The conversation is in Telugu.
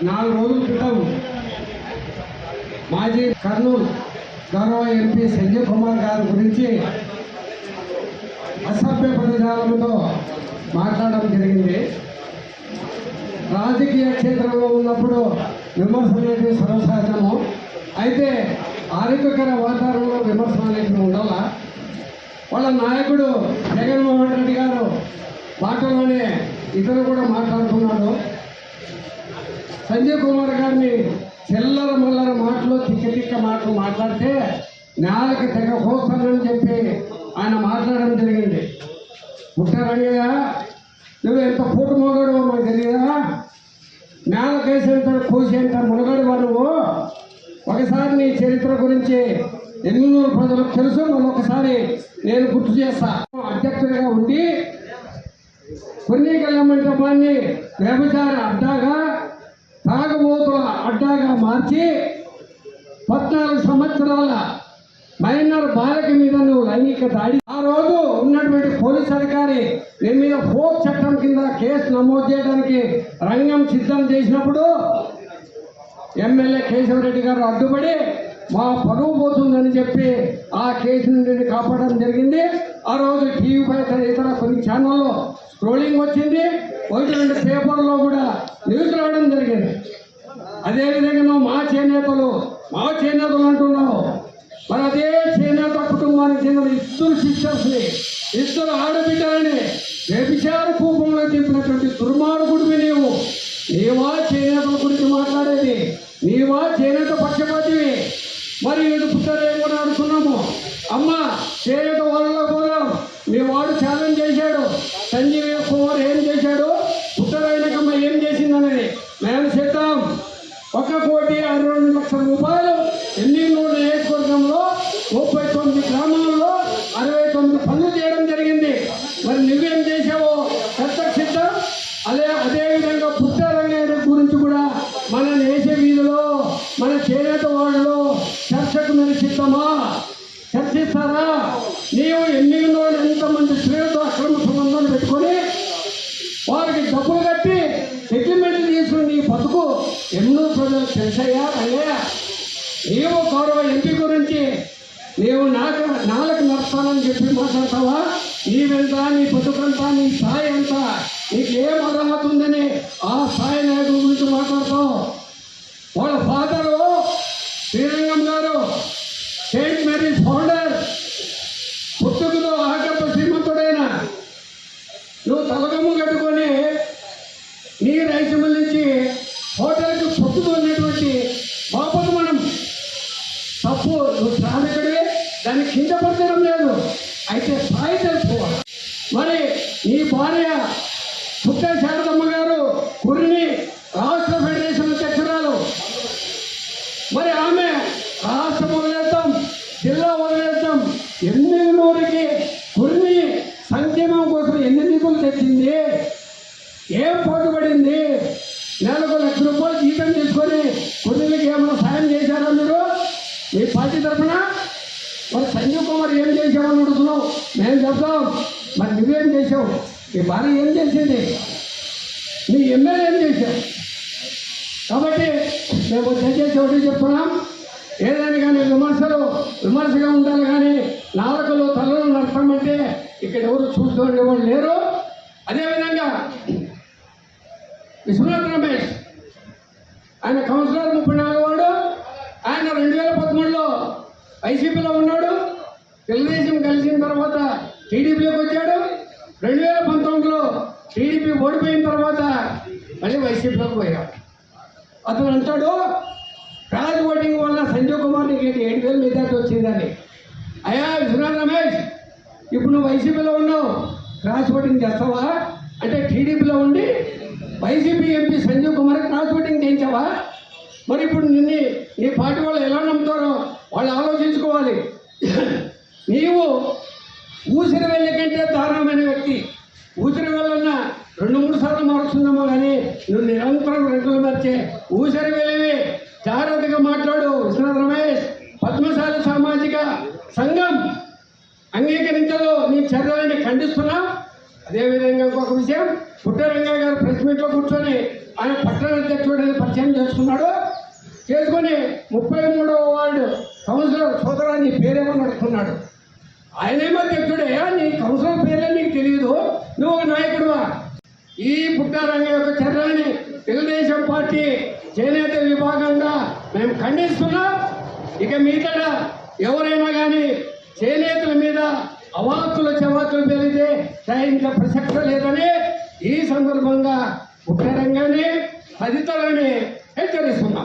4 రోజుల క్రితం మాజీ కర్నూలు గౌరవ ఎంపీ సంజయ్ కుమార్ గారి గురించి అసభ్య పదజాలంతో మాట్లాడడం జరిగింది. రాజకీయ క్షేత్రంలో ఉన్నప్పుడు విమర్శలు అనేది సర్వసహజము. అయితే ఆరోగ్యకర వాతావరణంలో విమర్శలు అనేది ఉండాల. వాళ్ళ నాయకుడు జగన్మోహన్ రెడ్డి గారు మాటలోనే ఇతను కూడా మాట్లాడుతున్నాడు. సంజయ్ కుమార్ గారిని చిల్లర మల్లర మాటలు తిక్క మాటలు మాట్లాడితే నేలకు తెగ కోస్తానని చెప్పి ఆయన మాట్లాడడం జరిగింది. పుట్టారంగయ్య, నువ్వు ఎంత పూట మోగాడు మాకు తెలియదా? నేలకేసేంత కోసేంత మునగాడువా నువ్వు? ఒకసారి నీ చరిత్ర గురించి ఎన్నూరు ప్రజలకు తెలుసు. మరొకసారి నేను గుర్తు చేస్తా. అధ్యక్షుడిగా ఉండి కొన్నికల మంటపాన్ని వ్యభిచార అడ్డాగా, తాగబోతుల అడ్డాగా మార్చి 14 సంవత్సరాల మైనర్ బాలిక మీద నువ్వు లైంగిక దాడి, ఆ రోజు ఉన్నటువంటి పోలీస్ అధికారి నీ మీద ఫోక్ చట్టం కింద కేసు నమోదు చేయడానికి రంగం సిద్ధం చేసినప్పుడు ఎమ్మెల్యే కేశవరెడ్డి గారు అడ్డుపడి మా పరువు పోతుందని చెప్పి ఆ కేసు నుండి కాపాడడం జరిగింది. ఆ రోజు టీవీపై ఇతర కొన్ని ఛానల్లో స్క్రోలింగ్ వచ్చింది. 1-2 పేపర్లో కూడా న్యూస్ రావడం జరిగింది. అదేవిధంగా నువ్వు మా చేనేతలు అంటున్నావు. మరి అదే చేనేత కుటుంబానికి చెందిన 2 సిస్టర్స్ని, 2 ఆడబిడ్డలని వ్యభిచార కూపంలో చెప్పినటువంటి దుర్మార్గుడివి నీవు. నీవా చేనేతల గురించి మాట్లాడేది? నీవా చేనేత పక్షపాతివి? మరి ఇది పుట్టారేం కూడా అనుకున్నాము. అమ్మ చేనేత వాళ్ళలో పోదాం. మీ వాడు ఛాలెంజ్ చేశాడు. సంజీవ్ కుమార్ ఏం చేశాడు, పుట్టరాయనకమ్మ ఏం చేసిందనేది మేము చేద్దాం. 1,62,00,000 రూపాయలు ఎన్నెన్నూరు నియోజకవర్గంలో 39 గ్రామాల్లో 69 పనులు చేయడం జరిగింది. మరి నువ్వేం చేసావో సిద్ధం. అదేవిధంగా పుట్టారంగయ్య గురించి కూడా మన దేశ వీధిలో మన చేనేత వాళ్ళు చర్చకు నిలిచిద్దామా? చర్చిస్తారా? నీవు ఎన్నికల్లో ఎంతమంది స్త్రీలతో అక్రమ సంబంధాలు పెట్టుకొని వారికి డబ్బులు కట్టి సెటిల్మెంట్ తీసుకుని నీ బతుకు ఎన్నో ప్రజలు తెలిసయ్యా అయ్యా. నీవు గౌరవ ఎంపీ గురించి నీవు నాలుగు నడుస్తానని చెప్పి మాట్లాడతావా? నీవెంత, నీ బతుకంతా, నీ స్థాయి ఎంత, నీకేం అర్హత ఉందని ఆ స్థాయి నాయకుల గురించి మాట్లాడతావు. వాళ్ళ ఫాదరు శ్రీరంగం గారు సెయింట్ మేరీస్ ఫౌండర్, పుట్టుకతో ఆకర్ప శ్రీమంతుడైన నువ్వు తలగమ్ము కట్టుకొని నీ రైతుల నుంచి హోటల్కి పొట్టుకున్నటువంటి బాపత మనం తప్పు. నువ్వు శ్రామికుడివి, దాన్ని కింద పడడం లేదు. అయితే స్థాయి తెలుసుకోవాలి. మరి నీ భార్య పుట్ట శారదమ్మ గారు కురిని రాష్ట్ర ఫెడరేషన్ అధ్యక్షురాలు. మరి ఆమె రాష్ట్రం వదిలేస్తాం, జిల్లా వదిలేస్తాం, ఎన్నెన్నూరికి కురిని సంక్షేమం కోసం ఎన్ని నిధులు తెచ్చింది, ఏం పోటుపడింది? నెలకు 1,00,000 రూపాయలు జీతం తీసుకొని కుర్రీలకి ఏమైనా సాయం చేశారా మీరు మీ పార్టీ తరఫున? మరి సంజీవ్ కుమార్ ఏం చేసావని అడుగుతున్నావు. మేము చెప్తాం. మరి నువ్వేం చేసావు? మీ భార్య ఏం చేసింది? నీ ఎమ్మెల్యే ఏం చేశావు? కాబట్టి మేము దయచేసి ఒకటి చెప్తున్నాం. ఏదైనా కానీ విమర్శగా ఉండాలి, కానీ నాలుకలు తలలు నడతామంటే ఇక్కడ ఎవరు చూస్తుండే వాళ్ళు లేరు. అదేవిధంగా విశ్వనాథ్ రమేష్ ఆయన కౌన్సిలర్ 34 వాడు. ఆయన 2013లో వైసీపీలో ఉన్నాడు. తెలుగుదేశం కలిసిన తర్వాత టీడీపీలోకి వచ్చాడు. 2019లో టీడీపీ ఓడిపోయిన తర్వాత మళ్ళీ వైసీపీలోకి పోయాడు. అతను అంటాడు క్రాస్ ఓటింగ్ వల్ల సంజయ్ కుమార్ నీకు 7,000 మెజార్టీ వచ్చిందని. అయ్యా విశ్వనాథ్ రమేష్, ఇప్పుడు నువ్వు వైసీపీలో ఉన్నావు, క్రాస్ ఓటింగ్ చేస్తావా? అంటే టీడీపీలో ఉండి YCP MP Sanjay Kumar cross voting చేయించావా? మరి ఇప్పుడు నీ పార్టీ వాళ్ళు ఎలా నమ్ముతారో వాళ్ళు ఆలోచించుకోవాలి. నీవు ఊసిరి వెళ్ళ కంటే దారుణమైన వ్యక్తి. ఊసిరి వెళ్ళన్న 2-3 సార్లు మారుస్తుందేమో కానీ నువ్వు నిరంతరం రంగులు మార్చే ఊసిరి వెళ్ళవి. జాగ్రత్తగా మాట్లాడు విశ్వనాథ్ రమేష్. పద్మశాలి సామాజిక సంఘం అంగీకరించదు నీ చర్యలని ఖండిస్తున్నా. అదేవిధంగా ఇంకొక విషయం, పుట్టారంగయ్య గారు ప్రెస్ మీట్లో కూర్చొని ఆయన పట్టణ అధ్యక్షుడిని పరిచయం చేసుకున్నాడు. చేసుకొని 33వ వార్డు కౌన్సిలర్ సోదరాన్ని పేరేమని అడుగుతున్నాడు. ఆయనేమో అధ్యక్షుడే, నీ కౌన్సిలర్ పేరే నీకు తెలియదు, నువ్వు ఒక నాయకుడువా? ఈ పుట్టారంగ యొక్క చర్యని తెలుగుదేశం పార్టీ చేనేత విభాగంగా మేము ఖండిస్తున్నాం. ఇక మీదట ఎవరైనా కానీ చేనేతల మీద అవాక్కులు చవాకులు పెరిగితే సహించే ప్రసక్తి లేదని ఈ సందర్భంగా పుట్టారంగానే తదితరులని హెచ్చరిస్తున్నాం.